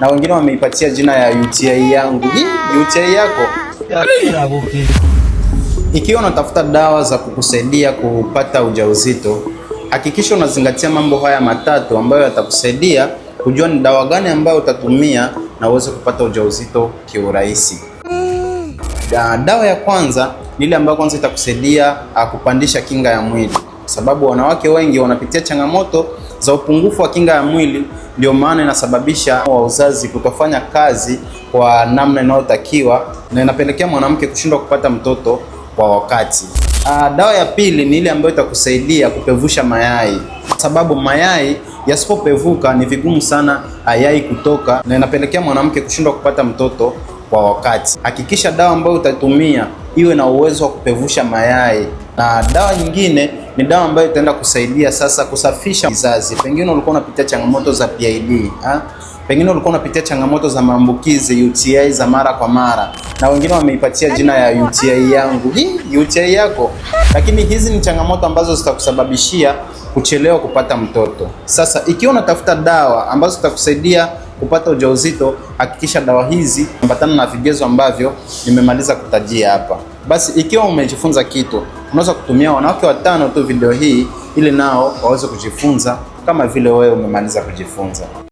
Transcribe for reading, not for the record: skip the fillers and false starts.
na wengine wameipatia jina ya UTI yangu. UTI yako. Ikiwa unatafuta dawa za kukusaidia kupata ujauzito, hakikisha unazingatia mambo haya matatu ambayo yatakusaidia kujua ni dawa gani ambayo utatumia na uweze kupata ujauzito kiurahisi. Dawa ya kwanza ni ile ambayo kwanza itakusaidia kupandisha kinga ya mwili, sababu wanawake wengi wanapitia changamoto za upungufu wa kinga ya mwili. Ndio maana inasababisha uzazi kutofanya kazi kwa namna inayotakiwa na inapelekea mwanamke kushindwa kupata mtoto kwa wakati. Dawa ya pili ni ile ambayo itakusaidia kupevusha mayai, sababu mayai yasipopevuka ni vigumu sana yai kutoka na inapelekea mwanamke kushindwa kupata mtoto kwa wakati. Hakikisha dawa ambayo utatumia iwe na uwezo wa kupevusha mayai. Na dawa nyingine ni dawa ambayo itaenda kusaidia sasa kusafisha kizazi. Pengine ulikuwa unapitia changamoto za PID, pengine ulikuwa unapitia changamoto za maambukizi UTI za mara kwa mara, na wengine wameipatia jina ya UTI yangu. UTI yako. Lakini hizi ni changamoto ambazo zitakusababishia kuchelewa kupata mtoto. Sasa ikiwa unatafuta dawa ambazo zitakusaidia kupata ujauzito, hakikisha dawa hizi ambatana na vigezo ambavyo nimemaliza kutajia hapa. Basi ikiwa umejifunza kitu, unaweza kutumia wanawake 5 tu video hii ili nao waweze kujifunza kama vile wewe umemaliza kujifunza.